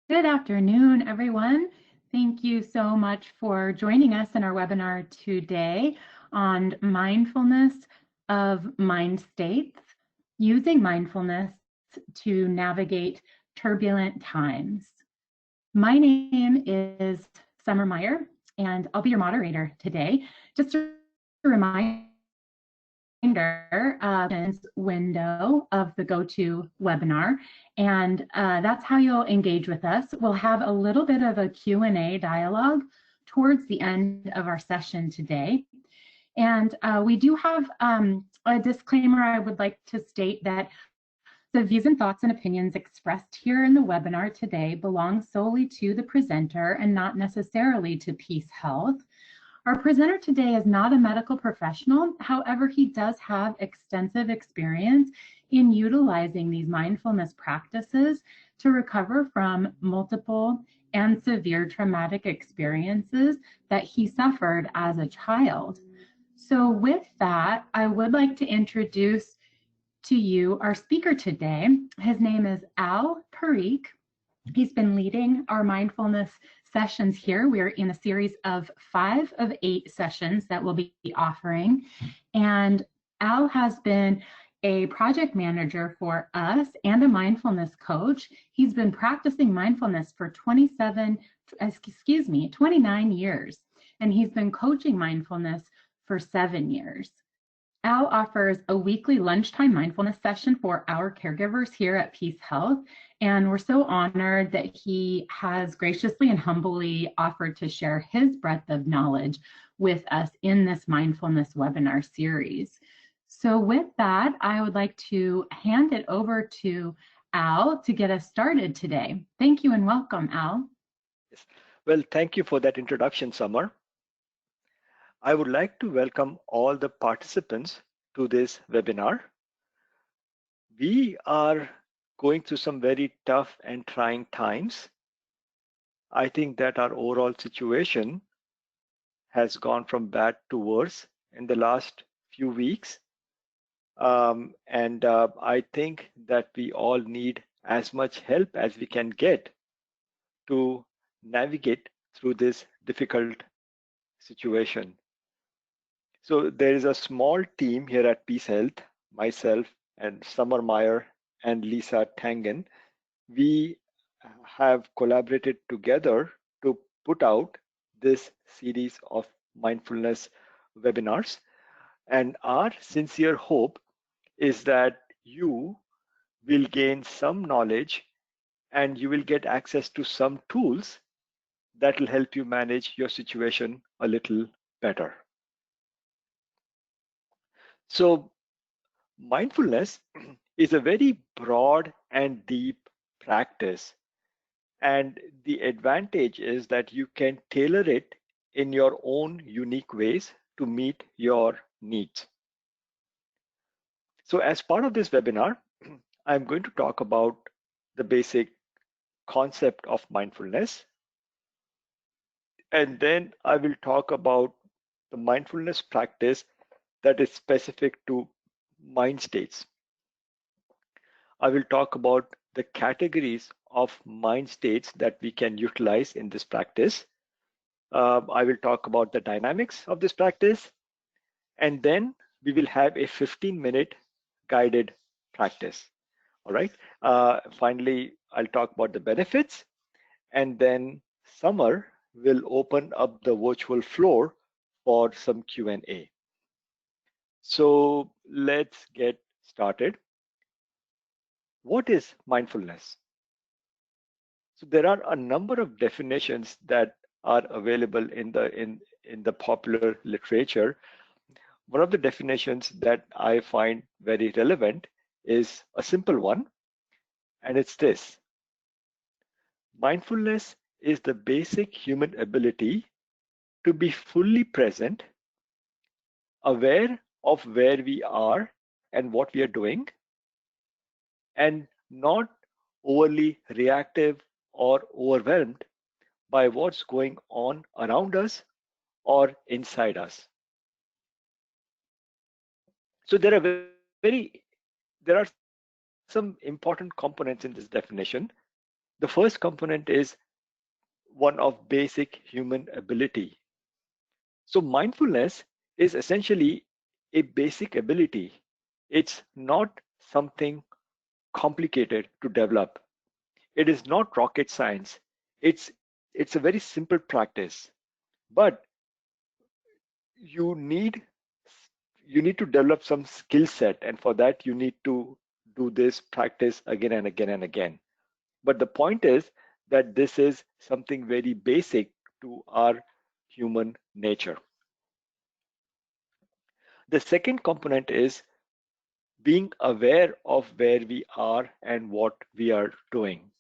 Good afternoon, everyone. Thank you so much for joining us in our webinar today on mindfulness of mind states, using mindfulness to navigate turbulent times. My name is Summer Meyer, and I'll be your moderator today. Just a reminder, window of the GoToWebinar, and that's how you'll engage with us. We'll have a little bit of a Q&A dialogue towards the end of our session today. And we do have a disclaimer. I would like to state that the views and thoughts and opinions expressed here in the webinar today belong solely to the presenter and not necessarily to PeaceHealth. Our presenter today is not a medical professional. However, he does have extensive experience in utilizing these mindfulness practices to recover from multiple and severe traumatic experiences that he suffered as a child. So with that, I would like to introduce to you our speaker today. His name is Al Parikh. He's been leading our mindfulness sessions here. We're in a series of 5 of 8 sessions that we'll be offering. And Al has been a project manager for us and a mindfulness coach. He's been practicing mindfulness for 29 years, and he's been coaching mindfulness for 7 years. Al offers a weekly lunchtime mindfulness session for our caregivers here at PeaceHealth, and we're so honored that he has graciously and humbly offered to share his breadth of knowledge with us in this mindfulness webinar series. So with that, I would like to hand it over to Al to get us started today. Thank you and welcome, Al. Yes. Well, thank you for that introduction, Summer. I would like to welcome all the participants to this webinar. We are going through some very tough and trying times. I think that our overall situation has gone from bad to worse in the last few weeks. I think that we all need as much help as we can get to navigate through this difficult situation. So there is a small team here at PeaceHealth, myself and Summer Meyer and Lisa Tangen. We have collaborated together to put out this series of mindfulness webinars. And our sincere hope is that you will gain some knowledge and you will get access to some tools that will help you manage your situation a little better. So mindfulness is a very broad and deep practice. And the advantage is that you can tailor it in your own unique ways to meet your needs. So as part of this webinar, I'm going to talk about the basic concept of mindfulness. And then I will talk about the mindfulness practice that is specific to mind states. I will talk about the categories of mind states that we can utilize in this practice. I will talk about the dynamics of this practice, and then we will have a 15-minute guided practice. All right. Finally, I'll talk about the benefits, and then Summer will open up the virtual floor for some Q&A. So let's get started. What is mindfulness? So there are a number of definitions that are available in the popular literature. One of the definitions that I find very relevant is a simple one, and it's this: mindfulness is the basic human ability to be fully present, aware of where we are and what we are doing, and not overly reactive or overwhelmed by what's going on around us or inside us. So there are some important components in this definition. The first component is one of basic human ability. So mindfulness is essentially a basic ability. It's not something complicated to develop. It is not rocket science. It's a very simple practice. But you need you need to develop some skill set, and for that you need to do this practice again and again and again. But the point is that this is something very basic to our human nature. The second component is being aware of where we are and what we are doing.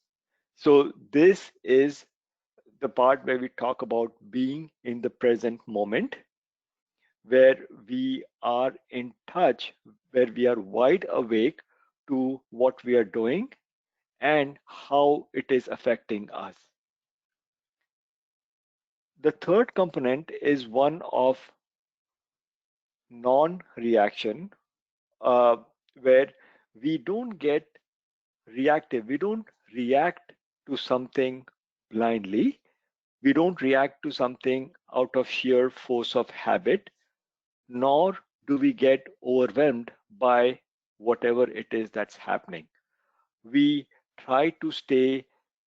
So this is the part where we talk about being in the present moment, where we are in touch, where we are wide awake to what we are doing and how it is affecting us. The third component is one of non reaction, uh, where we don't get reactive. We don't react to something blindly. We don't react to something out of sheer force of habit, nor do we get overwhelmed by whatever it is that's happening. We try to stay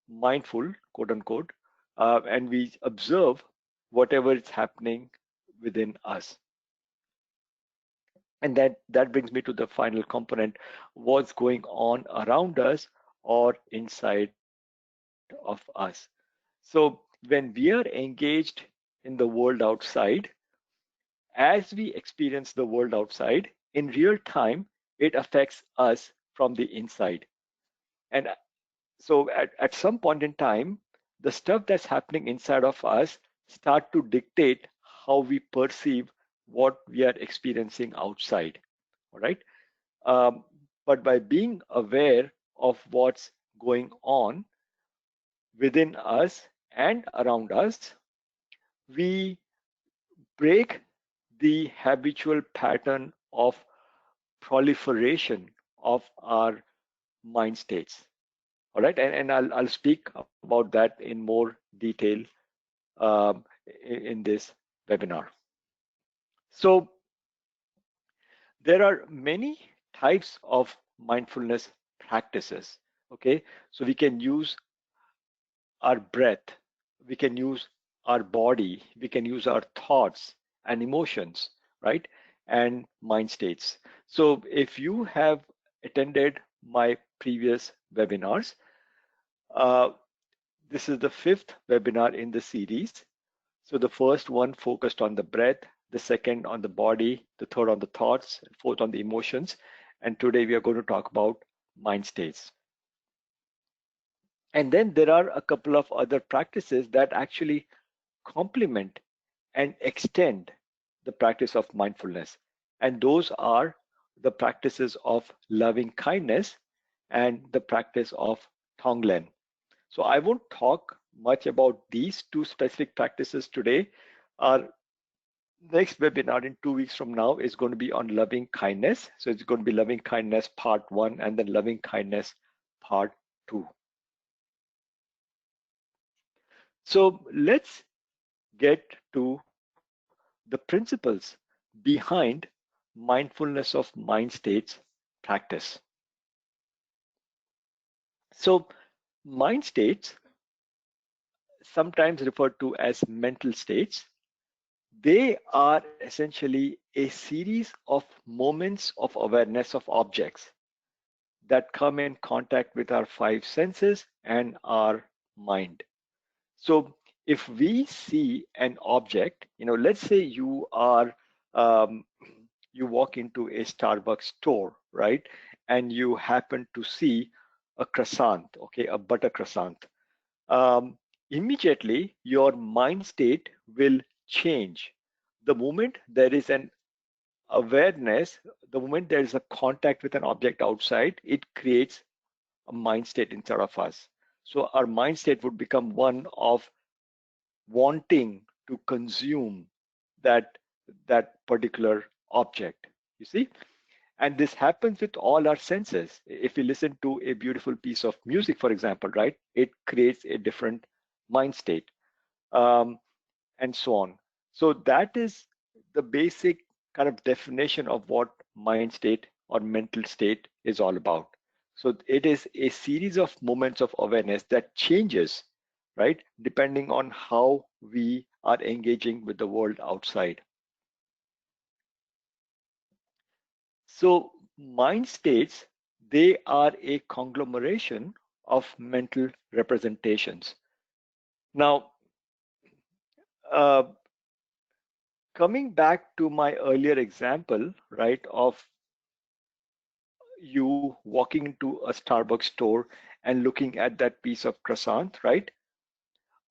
mindful, quote unquote, and we observe whatever is happening within us. And that brings me to the final component, what's going on around us or inside of us. So when we are engaged in the world outside, as we experience the world outside in real time, it affects us from the inside. And so at some point in time, the stuff that's happening inside of us start to dictate how we perceive what we are experiencing outside. All right. Um, but by being aware of what's going on within us and around us, we break the habitual pattern of proliferation of our mind states. All right, and I'll speak about that in more detail um, in this webinar. So there are many types of mindfulness practices. Okay, so we can use our breath, we can use our body, we can use our thoughts and emotions, right? And mind states. So if you have attended my previous webinars, uh, this is the fifth webinar in the series. So the first one focused on the breath, the second on the body, the third on the thoughts, fourth on the emotions. And today we are going to talk about mind states. And then there are a couple of other practices that actually complement and extend the practice of mindfulness. And those are the practices of loving kindness and the practice of Tonglen. So I won't talk much about these two specific practices today. Our next webinar in 2 weeks from now is going to be on loving kindness. So it's going to be loving kindness part 1 and then loving kindness part 2. So let's get to the principles behind mindfulness of mind states practice. So mind states, sometimes referred to as mental states, they are essentially a series of moments of awareness of objects that come in contact with our five senses and our mind. So if we see an object, let's say um, you walk into a Starbucks store, right? And you happen to see a croissant, okay, a butter croissant. Um, Immediately your mind state will change. The moment there is an awareness, the moment there is a contact with an object outside, it creates a mind state inside of us. So our mind state would become one of wanting to consume that that particular object. You see, And this happens with all our senses. If we listen to a beautiful piece of music, for example, right, it creates a different mind state, um, and so on. So that is the basic kind of definition of what mind state or mental state is all about. So it is a series of moments of awareness that changes, right, depending on how we are engaging with the world outside. So mind states, they are a conglomeration of mental representations. Now, uh, coming back to my earlier example, right, of you walking into a Starbucks store and looking at that piece of croissant, right?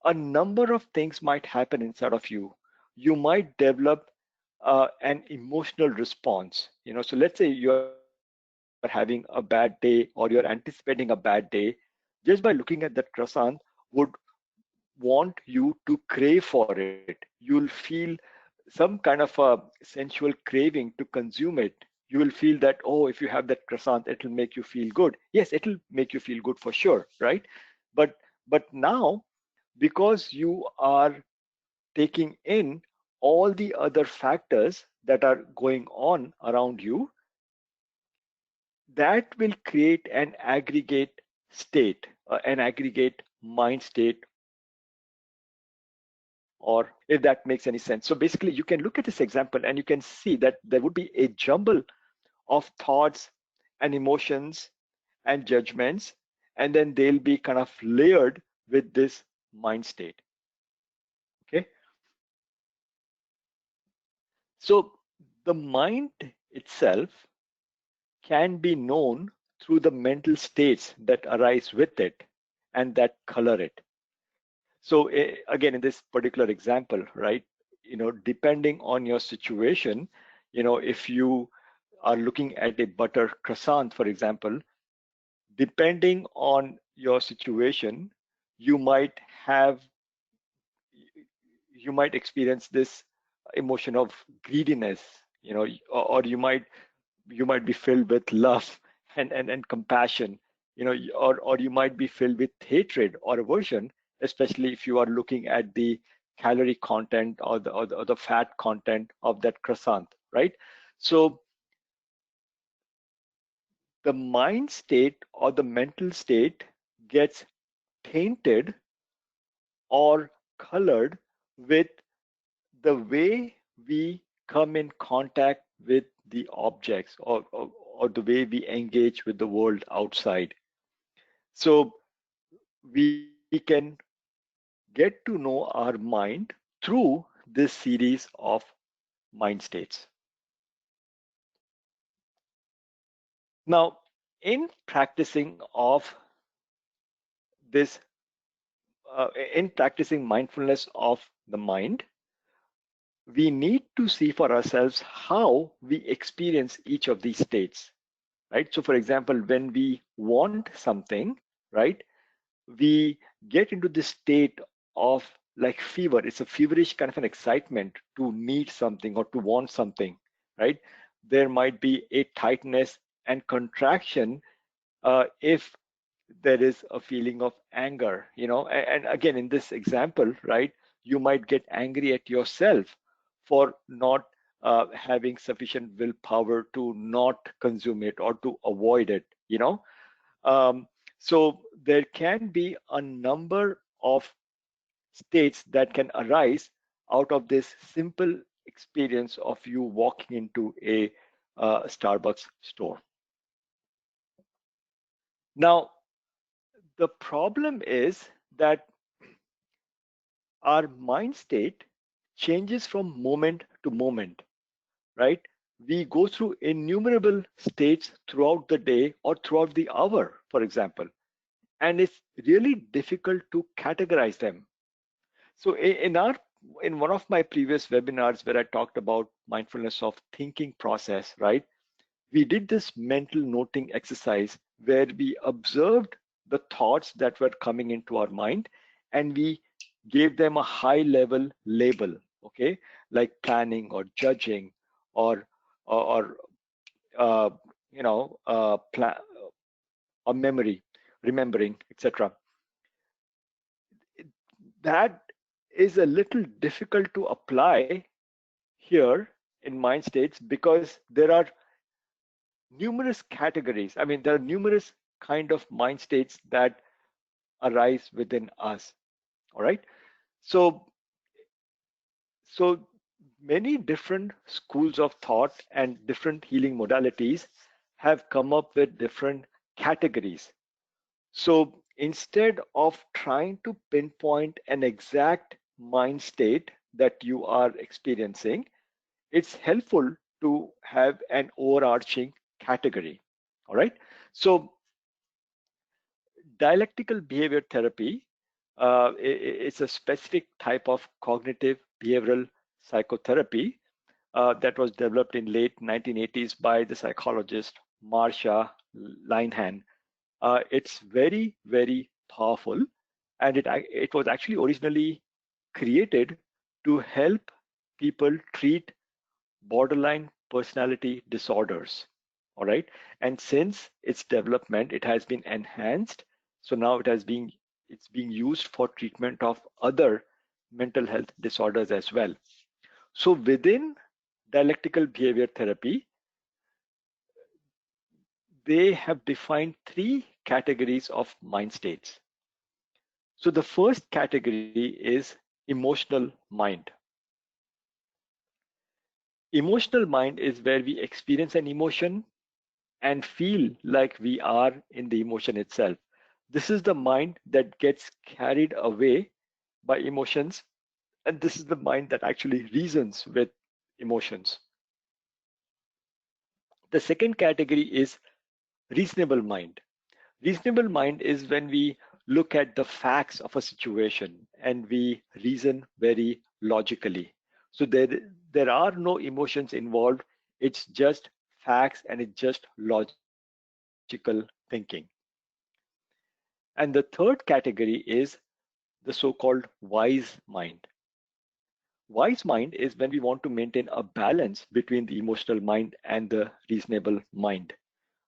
A number of things might happen inside of you. You might develop an emotional response. So let's say you're having a bad day or you're anticipating a bad day. Just by looking at that croissant would want you to crave for it. You'll feel some kind of a sensual craving to consume it. You will feel that, oh, if you have that croissant, it'll make you feel good. Yes, it'll make you feel good for sure, right? But now, because you are taking in all the other factors that are going on around you, that will create an aggregate state, an aggregate mind state, or if that makes any sense. So basically, you can look at this example and you can see that there would be a jumble of thoughts and emotions and judgments, and then they'll be kind of layered with this mind state. Okay. So the mind itself can be known through the mental states that arise with it and that color it. So again, in this particular example, right, depending on your situation, if you are looking at a butter croissant, for example, depending on your situation, you might have, you might experience this emotion of greediness, or you might be filled with love and compassion, or you might be filled with hatred or aversion, especially if you are looking at the calorie content or the fat content of that croissant, right? So the mind state or the mental state gets tainted or colored with the way we come in contact with the objects, or the way we engage with the world outside. So we can get to know our mind through this series of mind states. Now, in practicing of this, in practicing mindfulness of the mind, we need to see for ourselves how we experience each of these states, right? So, for example, when we want something, right, we get into this state of like fever. It's a feverish kind of an excitement to need something or to want something, right? There might be a tightness and contraction if there is a feeling of anger, and again, in this example, right, you might get angry at yourself for not having sufficient willpower to not consume it or to avoid it, um, so there can be a number of states that can arise out of this simple experience of you walking into a Starbucks store. Now, the problem is that our mind state changes from moment to moment, right? We go through innumerable states throughout the day or throughout the hour, for example, and it's really difficult to categorize them. So in one of my previous webinars where I talked about mindfulness of thinking process, right? We did this mental noting exercise where we observed the thoughts that were coming into our mind and we gave them a high level label, okay, like planning or judging or uh, or memory, remembering, etc. That is a little difficult to apply here in mind states because there are numerous categories. I mean, there are numerous kind of mind states that arise within us. All right. So, so many different schools of thought and different healing modalities have come up with different categories. So instead of trying to pinpoint an exact mind state that you are experiencing, it's helpful to have an overarching category. All right. So dialectical behavior therapy, it's a specific type of cognitive behavioral psychotherapy that was developed in late 1980s by the psychologist Marsha Linehan. It's very, very powerful, and it was actually originally created to help people treat borderline personality disorders. All right, and since its development, it has been enhanced. So now it's being used for treatment of other mental health disorders as well. So within dialectical behavior therapy, they have defined three categories of mind states. So the first category is emotional mind. Emotional mind is where we experience an emotion and feel like we are in the emotion itself. This is the mind that gets carried away by emotions, and this is the mind that actually reasons with emotions. The second category is reasonable mind. Reasonable mind is when we look at the facts of a situation and we reason very logically. So there are no emotions involved. It's just facts and it's just logical thinking. And the third category is the so-called wise mind. Wise mind is when we want to maintain a balance between the emotional mind and the reasonable mind.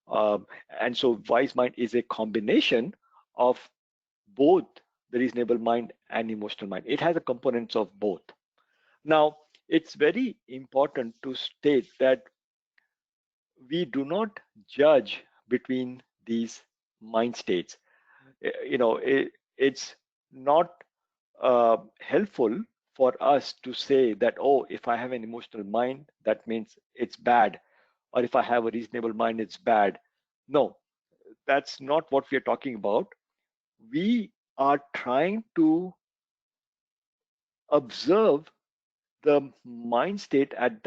And so wise mind is a combination of both the reasonable mind and emotional mind. It has a components of both. Now, it's very important to state that we do not judge between these mind states. It's not helpful for us to say that, oh, if I have an emotional mind, that means it's bad, or if I have a reasonable mind, it's bad. No, that's not what we are talking about. We are trying to observe the mind state at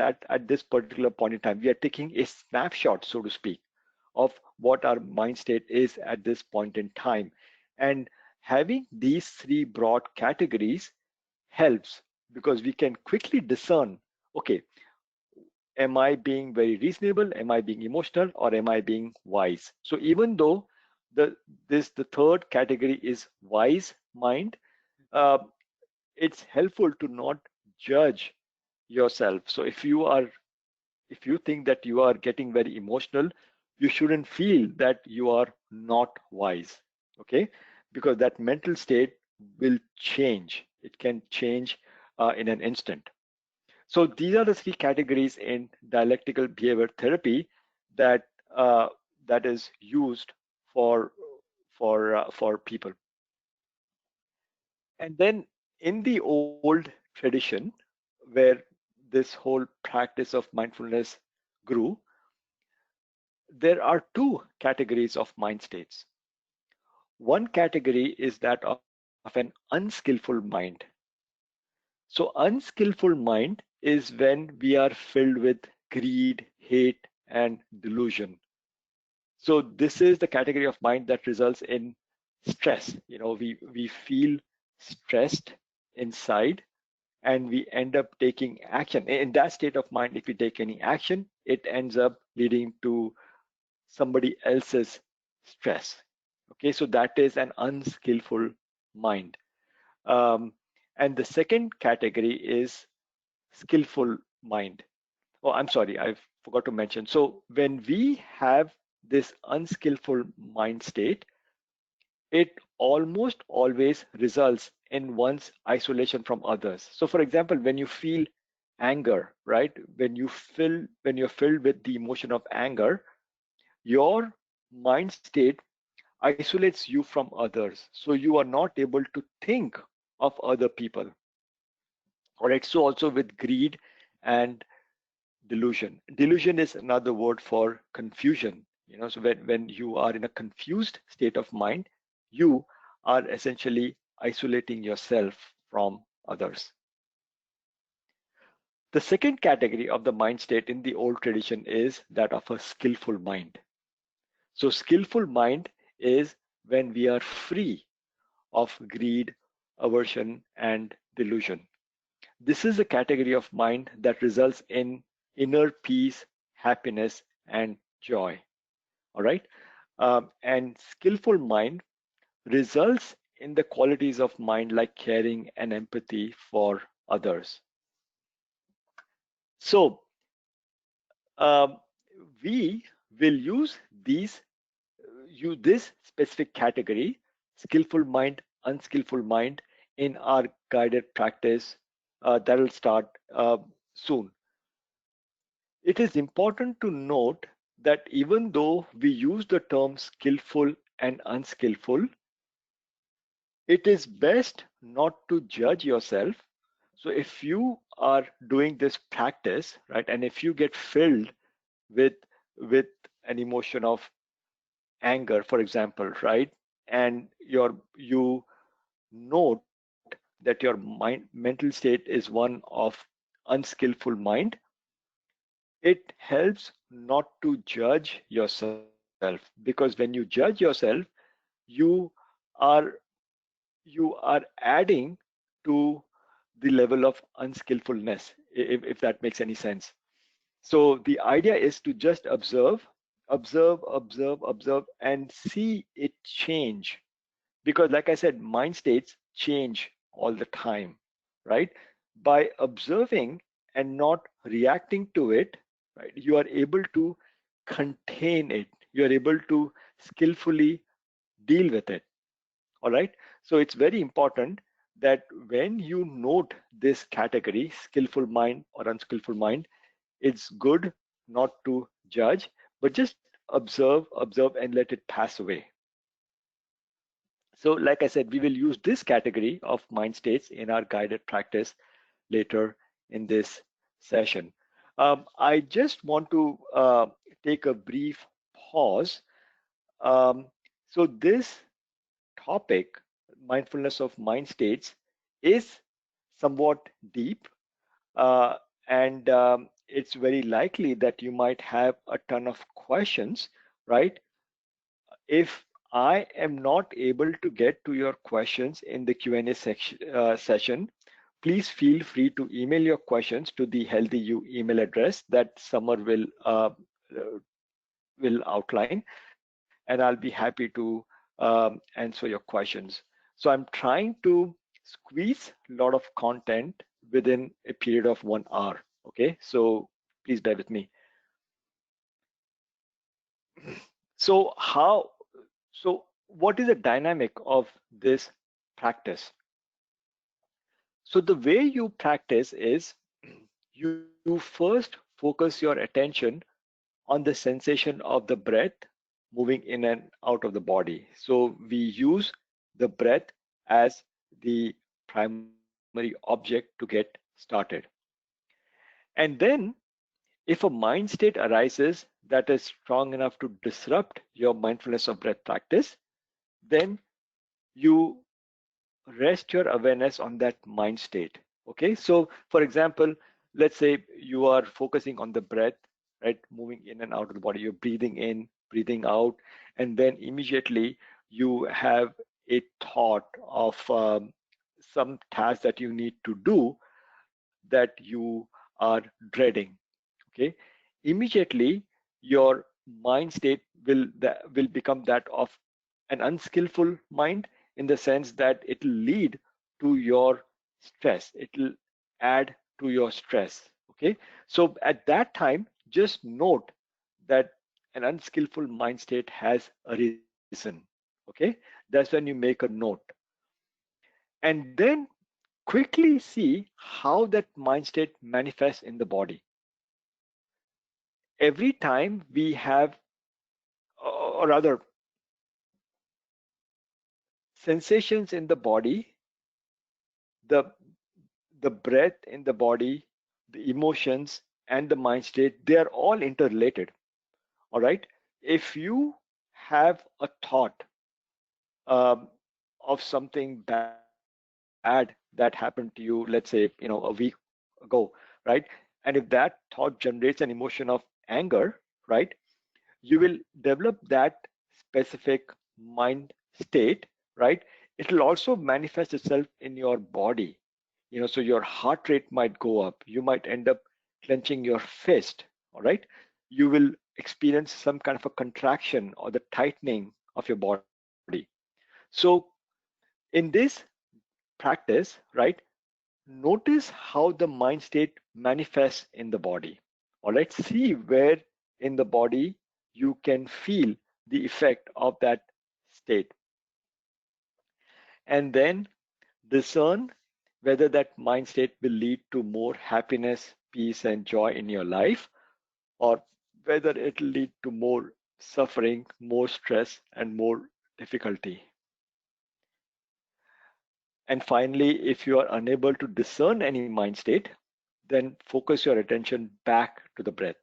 this particular point in time. We are taking a snapshot, so to speak, of what our mind state is at this point in time. And having these three broad categories helps because we can quickly discern, okay, am I being very reasonable? Am I being emotional? Or am I being wise? So even though the third category is wise mind, uh, it's helpful to not judge yourself. So if you think that you are getting very emotional, you shouldn't feel that you are not wise. Okay, because that mental state will change. It can change in an instant. So these are the three categories in dialectical behavior therapy that uh, that is used for for people. And then in the old tradition, where this whole practice of mindfulness grew, there are two categories of mind states. One category is that of an unskillful mind. So, unskillful mind is when we are filled with greed, hate, and delusion. So, this is the category of mind that results in stress. We feel stressed inside and we end up taking action. In that state of mind, if we take any action, it ends up leading to somebody else's stress. Okay, so that is an unskillful mind. Um, and the second category is skillful mind. Oh, I'm sorry, I forgot to mention. So when we have this unskillful mind state, it almost always results in one's isolation from others. So for example, when you feel anger, right? When you're filled with the emotion of anger, your mind state isolates you from others. So you are not able to think of other people. All right. So also with greed and delusion. Delusion is another word for confusion. So when you are in a confused state of mind, you are essentially isolating yourself from others. The second category of the mind state in the old tradition is that of a skillful mind. So skillful mind is when we are free of greed, aversion, and delusion. This is a category of mind that results in inner peace, happiness, and joy. All right. And skillful mind results in the qualities of mind like caring and empathy for others. So um, we will use this specific category, skillful mind, unskillful mind, in our guided practice that will start soon. It is important to note that even though we use the term skillful and unskillful, it is best not to judge yourself. So if you are doing this practice, right, and if you get filled with with an emotion of anger, for example, right, and you note that your mental state is one of unskillful mind, it helps not to judge yourself, because when you judge yourself, you are you are adding to the level of unskillfulness, if that makes any sense. So the idea is to just observe, and see it change. Because like I said, mind states change all the time, right? By observing and not reacting to it, right, you are able to contain it. You are able to skillfully deal with it. All right. So it's very important that when you note this category, skillful mind or unskillful mind, it's good not to judge, but just observe, and let it pass away. So, like I said, we will use this category of mind states in our guided practice later in this session. I just want to take a brief pause. Um, so, this topic, mindfulness of mind states, is somewhat deep, uh, and it's very likely that you might have a ton of questions, right? If I am not able to get to your questions in the Q&A session, please feel free to email your questions to the Healthy You email address that Summer will outline, and I'll be happy to answer your questions. So I'm trying to squeeze a lot of content within a period of 1 hour. Okay, so please bear with me. So what is the dynamic of this practice? So the way you practice is you first focus your attention on the sensation of the breath moving in and out of the body. So we use the breath as the primary object to get started. And then if a mind state arises that is strong enough to disrupt your mindfulness of breath practice, then you rest your awareness on that mind state. Okay, so for example, let's say you are focusing on the breath, right, moving in and out of the body. You're breathing in, breathing out, and then immediately you have a thought of some task that you need to do that you are dreading. Okay, immediately your mind state will become that of an unskillful mind, in the sense that it will lead to your stress, it will add to your stress. Okay, so at that time, just note that an unskillful mind state has arisen. Okay, that's when you make a note. And then quickly see how that mind state manifests in the body. Every time we have, or rather, sensations in the body, the the breath in the body, the emotions, and the mind state, they are all interrelated. All right. If you have a thought um, of something bad that happened to you, let's say, a week ago, right? And if that thought generates an emotion of anger, right, you will develop that specific mind state, right? It will also manifest itself in your body. So your heart rate might go up. You might end up clenching your fist, all right? You will experience some kind of a contraction or the tightening of your body. So in this practice, right, notice how the mind state manifests in the body. All right, see where in the body you can feel the effect of that state. And then discern whether that mind state will lead to more happiness, peace, and joy in your life, or whether it will lead to more suffering, more stress, and more difficulty. And finally, if you are unable to discern any mind state, then focus your attention back to the breath.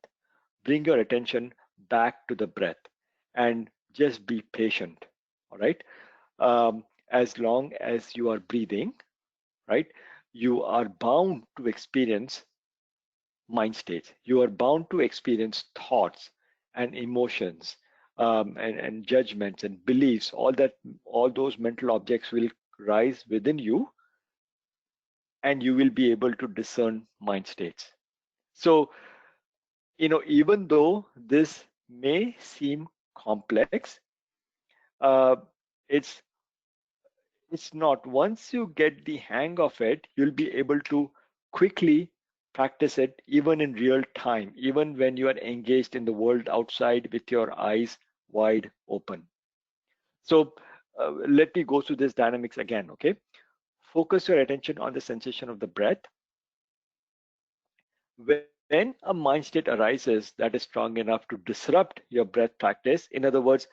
Bring your attention back to the breath and just be patient. All right. As long as you are breathing, right, you are bound to experience mind states. You are bound to experience thoughts and emotions, and judgments and beliefs. All those mental objects will rise within you, and you will be able to discern mind states. So, even though this may seem complex, uh, it's it's not. Once you get the hang of it, you'll be able to quickly practice it even in real time, even when you are engaged in the world outside with your eyes wide open. So let me go through this dynamics again, okay? Focus your attention on the sensation of the breath. When a mind state arises that is strong enough to disrupt your breath practice, in other words,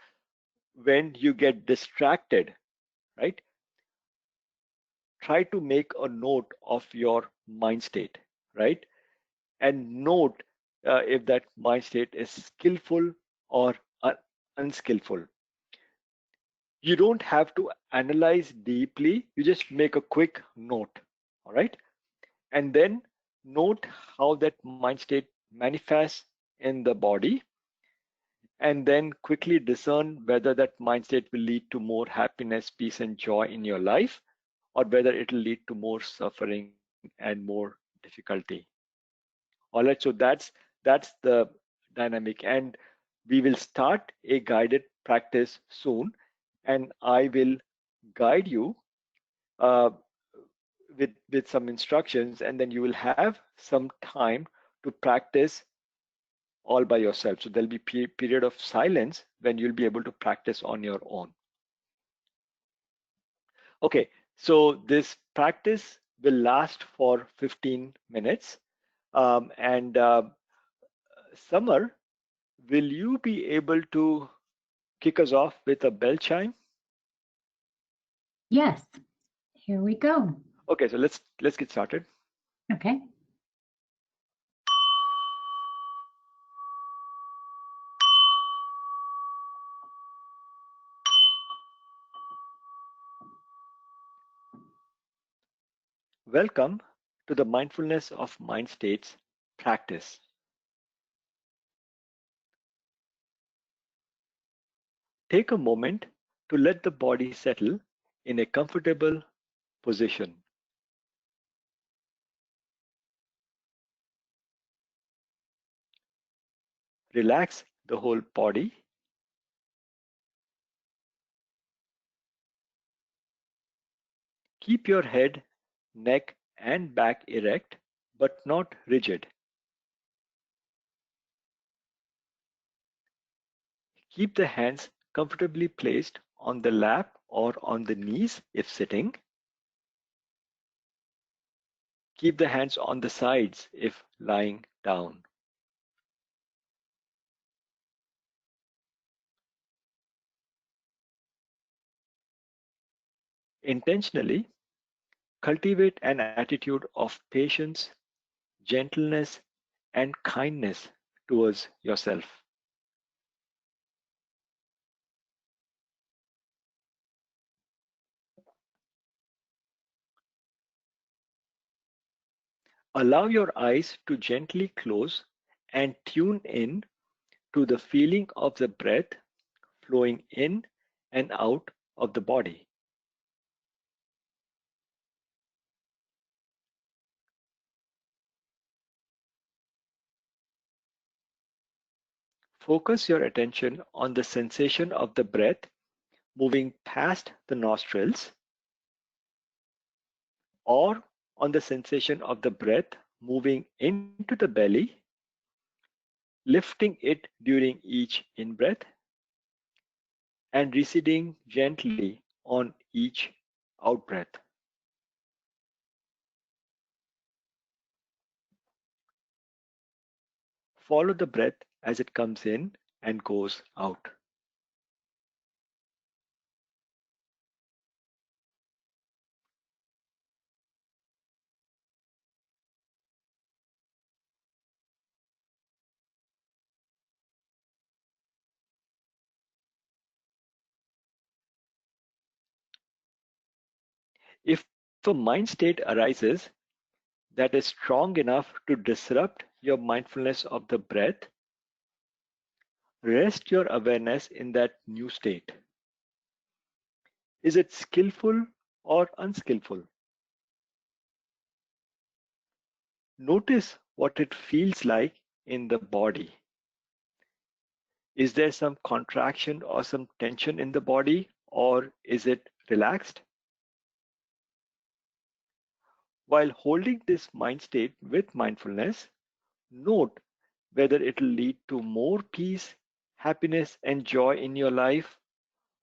when you get distracted, right? Try to make a note of your mind state, right? And note if that mind state is skillful or unskillful. You don't have to analyze deeply, you just make a quick note, all right? And then note how that mind state manifests in the body, and then quickly discern whether that mind state will lead to more happiness, peace, and joy in your life, or whether it will lead to more suffering and more difficulty. All right, so that's the dynamic, and we will start a guided practice soon, and I will guide you uh, with some instructions, and then you will have some time to practice all by yourself. So there'll be period of silence when you'll be able to practice on your own. Okay, so this practice will last for 15 minutes. And Summer, will you be able to kick us off with a bell chime? Yes, here we go. Okay, so let's get started. Okay. Welcome to the Mindfulness of Mind States practice. Take a moment to let the body settle in a comfortable position. Relax the whole body. Keep your head, neck, and back erect, but not rigid. Keep the hands comfortably placed on the lap or on the knees if sitting. Keep the hands on the sides if lying down. Intentionally cultivate an attitude of patience, gentleness, and kindness towards yourself. Allow your eyes to gently close and tune in to the feeling of the breath flowing in and out of the body. Focus your attention on the sensation of the breath moving past the nostrils or on the sensation of the breath moving into the belly, lifting it during each in-breath and receding gently on each out-breath. Follow the breath as it comes in and goes out. If a mind state arises that is strong enough to disrupt your mindfulness of the breath, rest your awareness in that new state. Is it skillful or unskillful? Notice what it feels like in the body. Is there some contraction or some tension in the body, or is it relaxed? While holding this mind state with mindfulness, note whether it will lead to more peace, happiness, and joy in your life,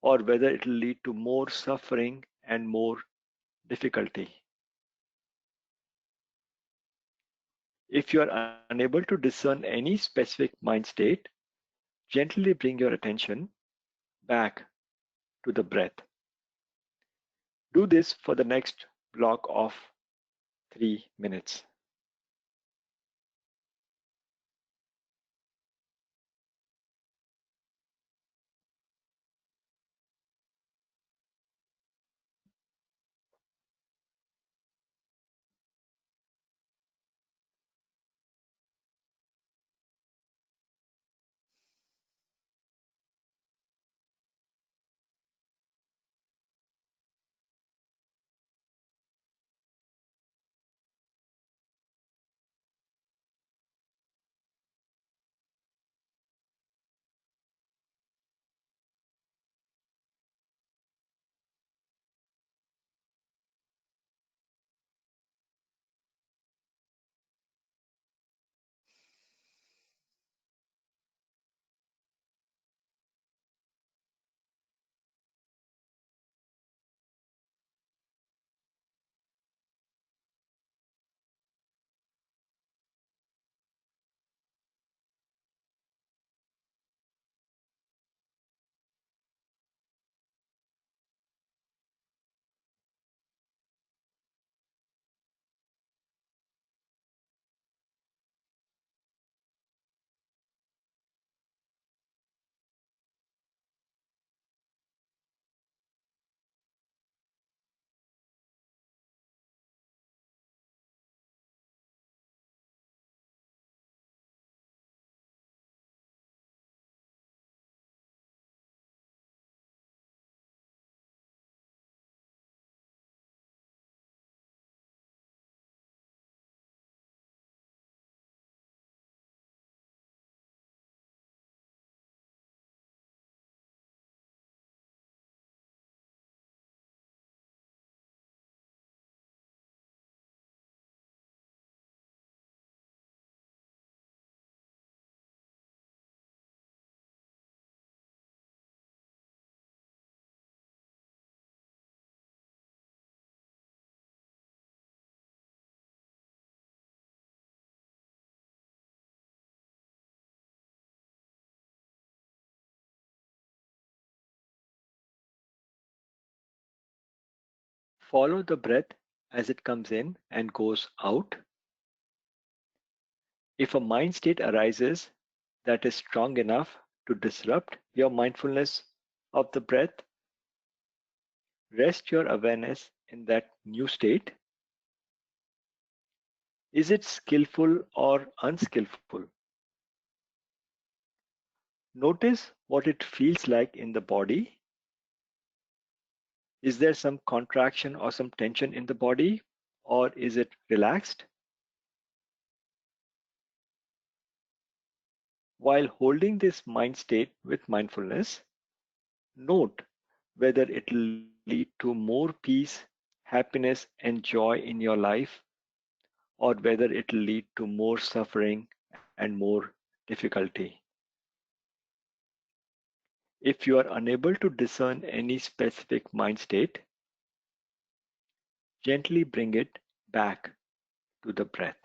or whether it will lead to more suffering and more difficulty. If you are unable to discern any specific mind state, gently bring your attention back to the breath. Do this for the next block of 3 minutes. Follow the breath as it comes in and goes out. If a mind state arises that is strong enough to disrupt your mindfulness of the breath, rest your awareness in that new state. Is it skillful or unskillful? Notice what it feels like in the body. Is there some contraction or some tension in the body, or is it relaxed? While holding this mind state with mindfulness, note whether it will lead to more peace, happiness, and joy in your life, or whether it will lead to more suffering and more difficulty. If you are unable to discern any specific mind state, gently bring it back to the breath.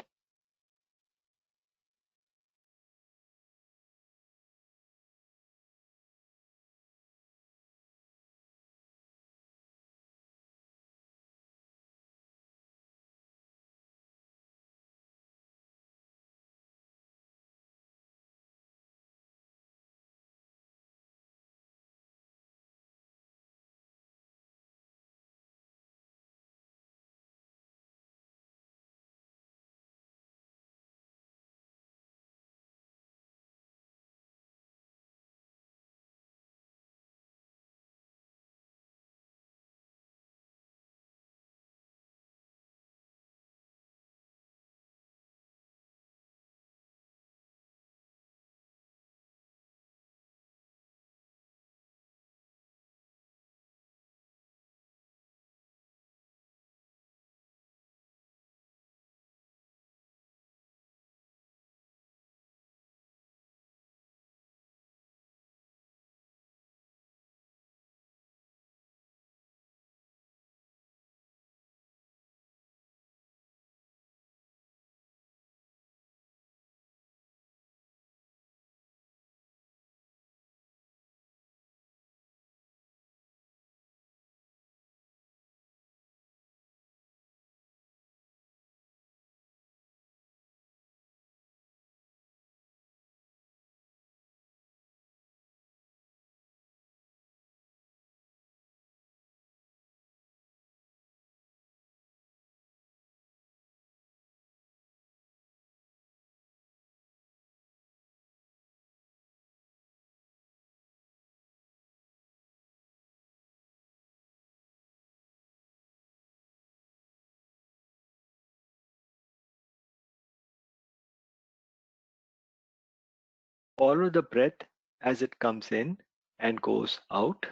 Follow the breath as it comes in and goes out.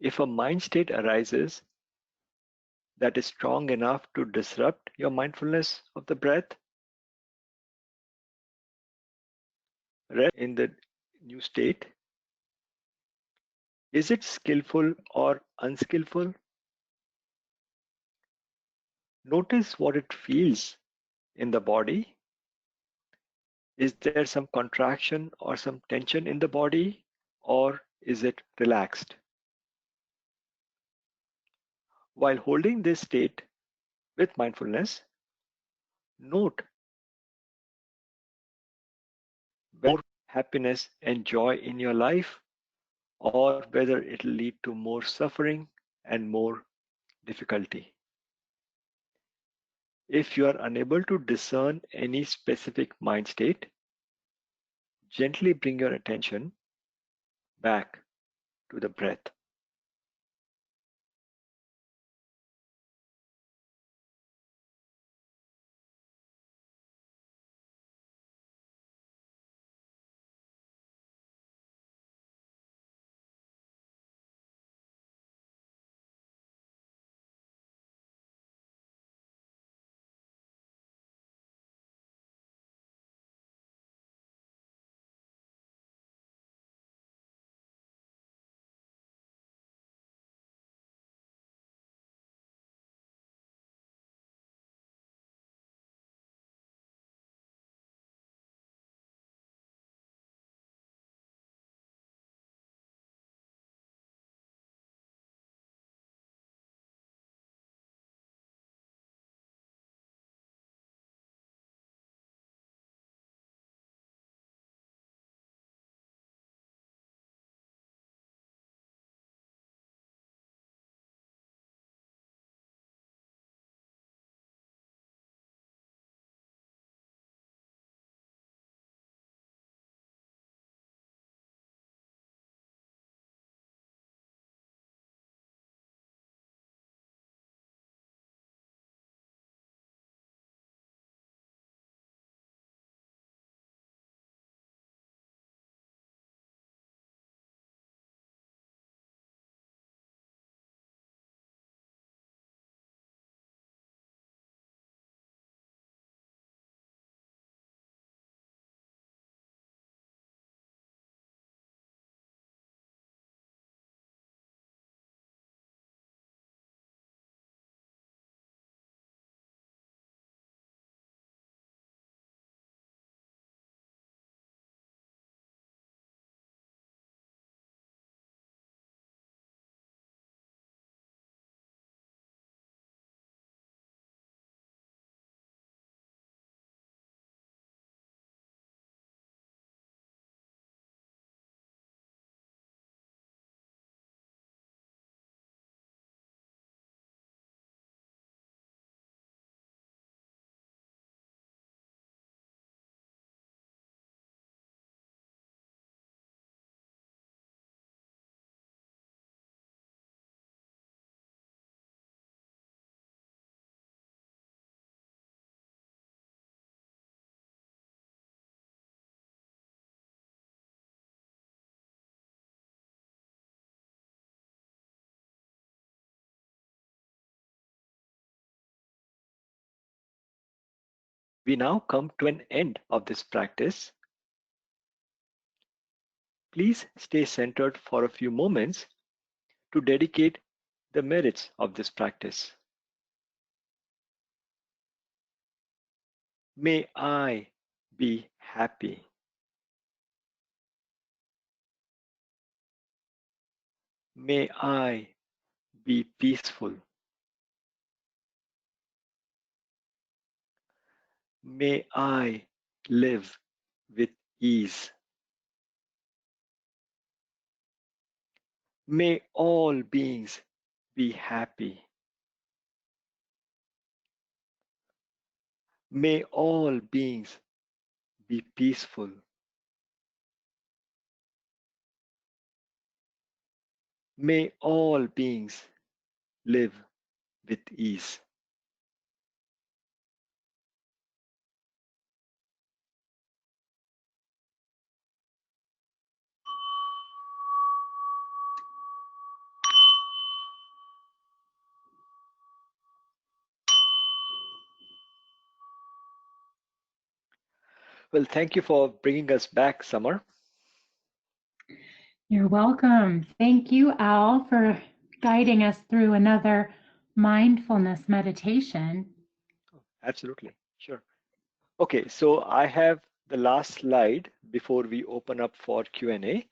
If a mind state arises that is strong enough to disrupt your mindfulness of the breath, rest in the new state. Is it skillful or unskillful? Notice what it feels in the body. Is there some contraction or some tension in the body, or is it relaxed? While holding this state with mindfulness, note more happiness and joy in your life, or whether it will lead to more suffering and more difficulty. If you are unable to discern any specific mind state, gently bring your attention back to the breath. we now come to an end of this practice. Please stay centered for a few moments to dedicate the merits of this practice. May I be happy. May I be peaceful. May I live with ease. May all beings be happy. May all beings be peaceful. May all beings live with ease. Well, thank you for bringing us back, Summer. You're welcome. Thank you, Al, for guiding us through another mindfulness meditation. Absolutely, sure. Okay, so I have the last slide before we open up for Q&A.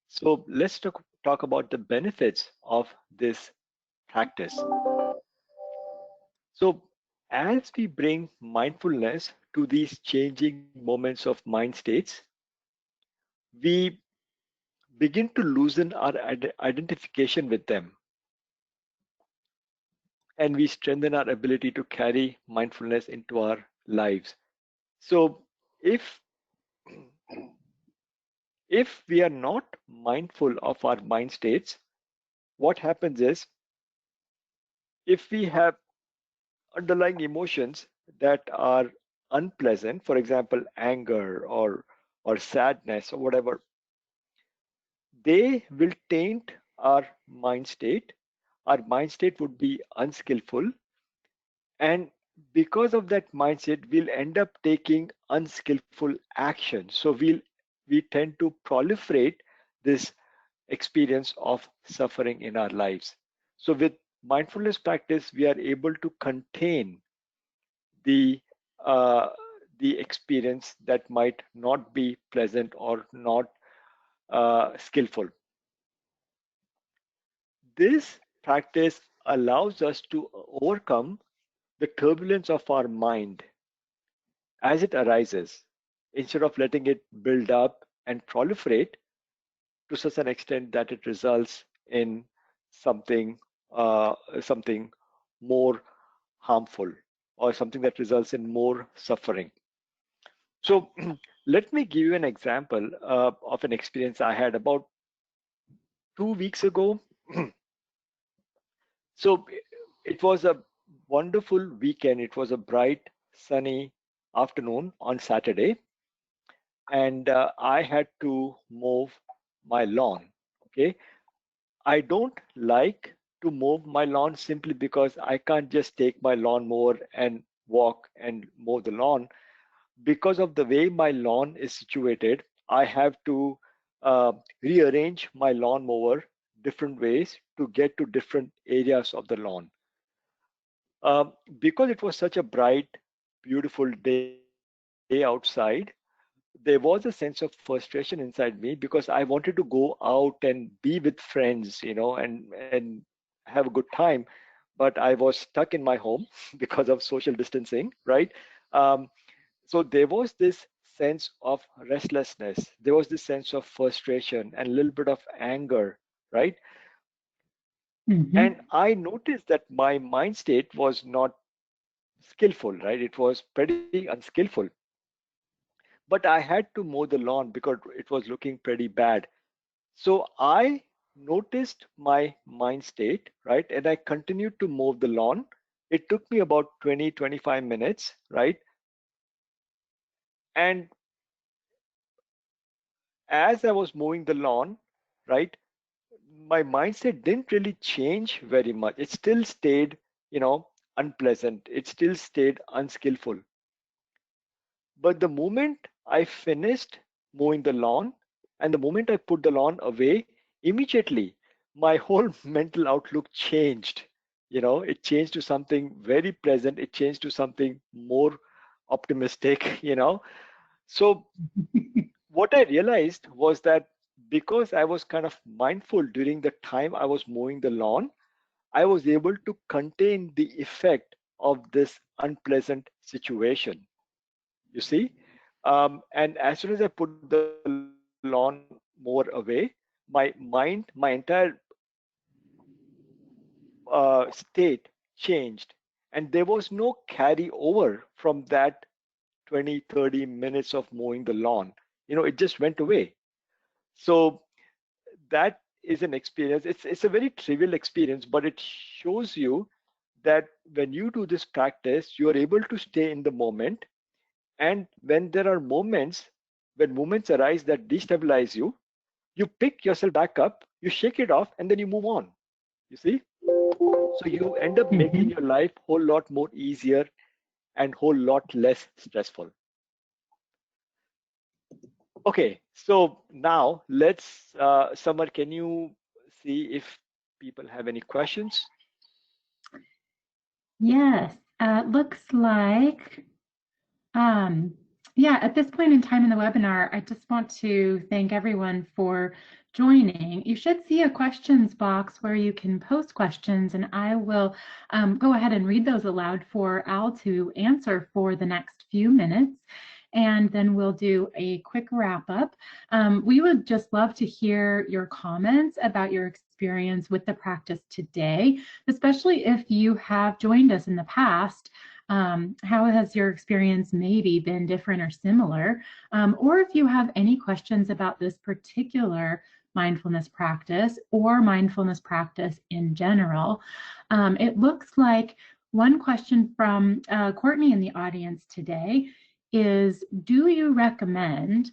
So let's talk about the benefits of this practice. So as we bring mindfulness to these changing moments of mind states, we begin to loosen our identification with them, and we strengthen our ability to carry mindfulness into our lives. So if if we are not mindful of our mind states, what happens is, if we have underlying emotions that are unpleasant, for example, anger or sadness or whatever, they will taint our mind state. Our mind state would be unskillful, and because of that mindset, we'll end up taking unskillful action. So we tend to proliferate this experience of suffering in our lives. So with mindfulness practice, we are able to contain the uh, the experience that might not be pleasant or not skillful. This practice allows us to overcome the turbulence of our mind as it arises, instead of letting it build up and proliferate to such an extent that it results in something something more harmful, or something that results in more suffering. So let me give you an example of an experience I had about 2 weeks ago. So it was a wonderful weekend. It was a bright, sunny afternoon on Saturday, and I had to move my lawn. Okay, I don't like to mow my lawn simply because I can't just take my lawnmower and walk and mow the lawn. Because of the way my lawn is situated, I have to rearrange my lawnmower different ways to get to different areas of the lawn. Because it was such a bright, beautiful day outside, there was a sense of frustration inside me because I wanted to go out and be with friends, and have a good time. But I was stuck in my home because of social distancing, right? Um, so there was this sense of restlessness, there was this sense of frustration and a little bit of anger, right? Mm-hmm. And I noticed that my mind state was not skillful, right? It was pretty unskillful. But I had to mow the lawn because it was looking pretty bad. So I noticed my mind state, right? And I continued to mow the lawn. It took me about 20-25 minutes, right? And as I was mowing the lawn, right, my mindset didn't really change very much. It still stayed, unpleasant. It still stayed unskillful. But the moment I finished mowing the lawn and the moment I put the lawn away, immediately my whole mental outlook changed. It changed to something very pleasant. It changed to something more optimistic. So what I realized was that because I was kind of mindful during the time I was mowing the lawn, I was able to contain the effect of this unpleasant situation. You see? And as soon as I put the lawn mower away, my mind, my entire state changed. And there was no carry over from that 20, 30 minutes of mowing the lawn. It just went away. So that is an experience. It's a very trivial experience, but it shows you that when you do this practice, you are able to stay in the moment. And when there are moments, when moments arise that destabilize you pick yourself back up, you shake it off, and then you move on. You see? So you end up making Mhm. your life whole lot more easier and whole lot less stressful. Okay, so now Summer, can you see if people have any questions? Yes, looks like, um, yeah, at this point in time in the webinar, I just want to thank everyone for joining. You should see a questions box where you can post questions, and I will go ahead and read those aloud for Al to answer for the next few minutes. And then we'll do a quick wrap up. We would just love to hear your comments about your experience with the practice today, especially if you have joined us in the past. How has your experience maybe been different or similar? Or if you have any questions about this particular mindfulness practice or mindfulness practice in general. It looks like one question from Courtney in the audience today is, do you recommend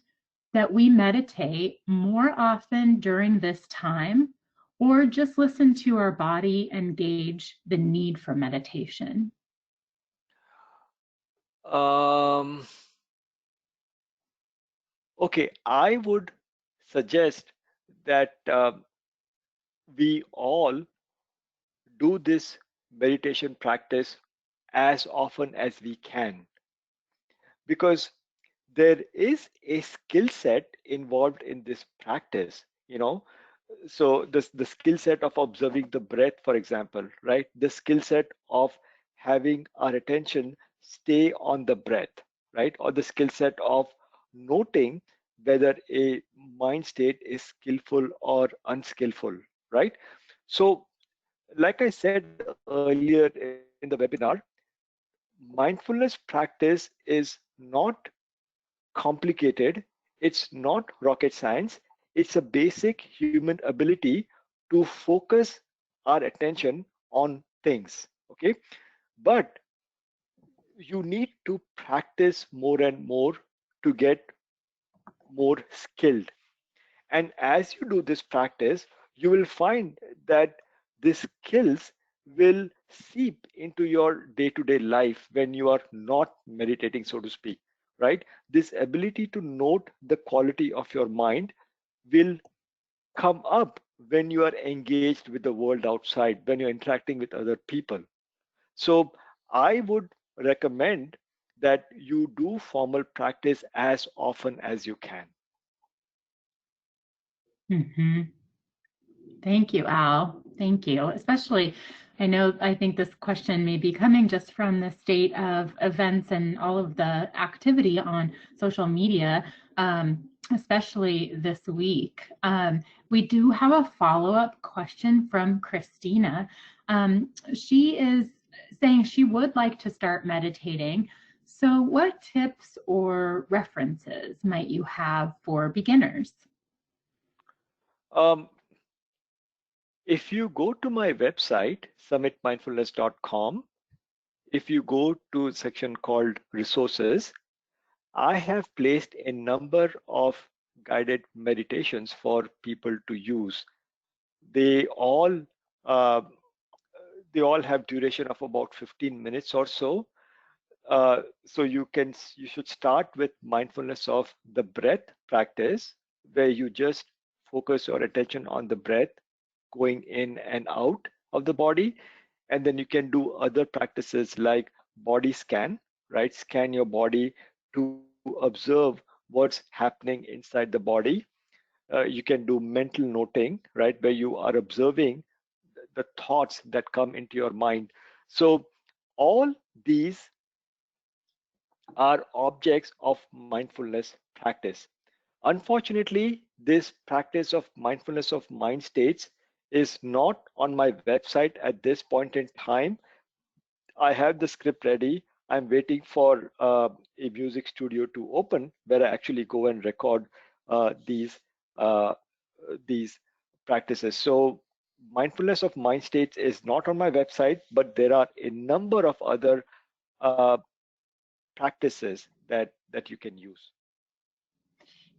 that we meditate more often during this time, or just listen to our body and gauge the need for meditation? Um, okay, I would suggest that we all do this meditation practice as often as we can, because there is a skill set involved in this practice. So the skill set of observing the breath, for example, right? The skill set of having our attention stay on the breath, right? Or the skill set of noting whether a mind state is skillful or unskillful, right? So like I said earlier in the webinar, mindfulness practice is not complicated. It's not rocket science. It's a basic human ability to focus our attention on things. Okay. But you need to practice more and more to get more skilled. And as you do this practice, you will find that these skills will seep into your day to day life when you are not meditating, so to speak, right? This ability to note the quality of your mind will come up when you are engaged with the world outside, when you're interacting with other people. So I would recommend that you do formal practice as often as you can. Mhm. Thank you, Al. Thank you. Especially, I think this question may be coming just from the state of events and all of the activity on social media, especially this week. We do have a follow-up question from Christina. She is saying she would like to start meditating. So, what tips or references might you have for beginners? Um, If you go to my website, summitmindfulness.com, if you go to a section called resources, I have placed a number of guided meditations for people to use. They all uh, they all have duration of about 15 minutes or so. So you should start with mindfulness of the breath practice, where you just focus your attention on the breath going in and out of the body. And then you can do other practices like body scan, right? Scan your body to observe what's happening inside the body. You can do mental noting, right, where you are observing the thoughts that come into your mind. So all these are objects of mindfulness practice. Unfortunately, this practice of mindfulness of mind states is not on my website at this point in time. I have the script ready. I'm waiting for a music studio to open where I actually go and record uh, these uh, these practices. So mindfulness of mind states is not on my website, but there are a number of other uh, practices that you can use.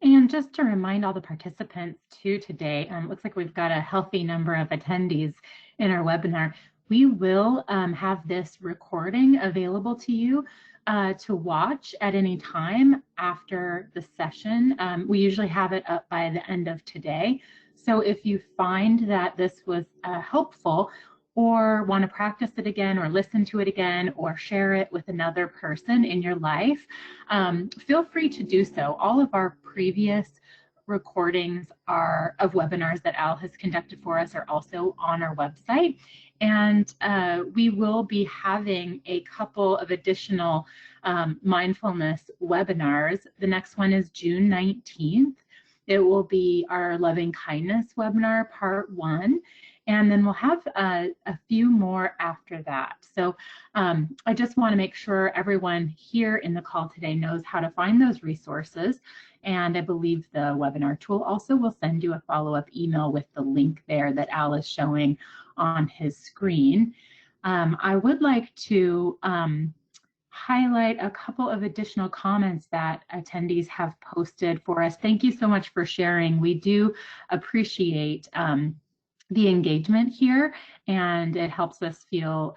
And just to remind all the participants too today, looks like we've got a healthy number of attendees in our webinar. We will have this recording available to you to watch at any time after the session. We usually have it up by the end of today. So if you find that this was helpful, or want to practice it again, or listen to it again, or share it with another person in your life, feel free to do so. All of our previous recordings of webinars that Al has conducted for us are also on our website. And we will be having a couple of additional mindfulness webinars. The next one is June 19th. It will be our loving kindness webinar, part 1. And then we'll have a few more after that. So I just want to make sure everyone here in the call today knows how to find those resources. And I believe the webinar tool also will send you a follow-up email with the link there that Al is showing on his screen. I would like to highlight a couple of additional comments that attendees have posted for us. Thank you so much for sharing. We do appreciate the engagement here, and it helps us feel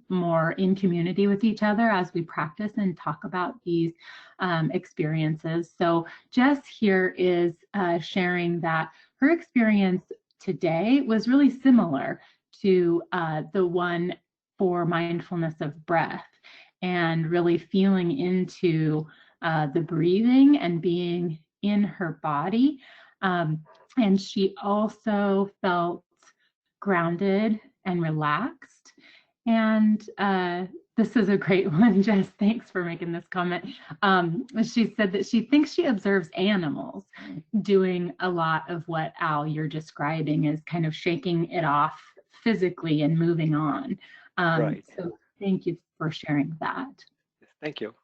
more in community with each other as we practice and talk about these experiences. So Jess here is sharing that her experience today was really similar to the one for mindfulness of breath, and really feeling into the breathing and being in her body. And she also felt grounded and relaxed. And this is a great one, Jess. Thanks for making this comment. She said that she thinks she observes animals doing a lot of what, Al, you're describing, is kind of shaking it off physically and moving on. Right. So thank you for sharing that. Thank you.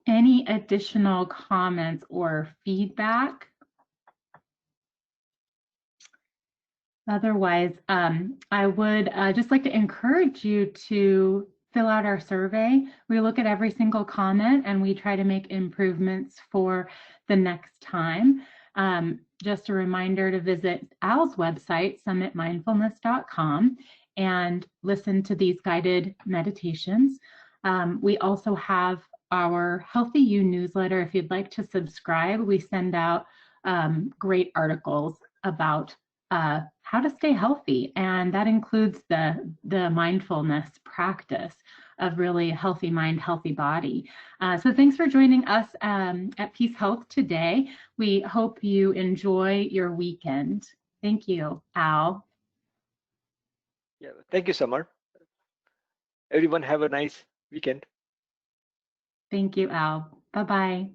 Any additional comments or feedback? Otherwise, I would just like to encourage you to fill out our survey. We look at every single comment and we try to make improvements for the next time. Just a reminder to visit Al's website, summitmindfulness.com, and listen to these guided meditations. We also have our Healthy You newsletter. If you'd like to subscribe, we send out great articles about how to stay healthy, and that includes the mindfulness practice of really healthy mind, healthy body. So thanks for joining us at PeaceHealth today. We hope you enjoy your weekend. Thank you, Al. Yeah, thank you, Summer. Everyone have a nice weekend. Thank you, Al. Bye-bye.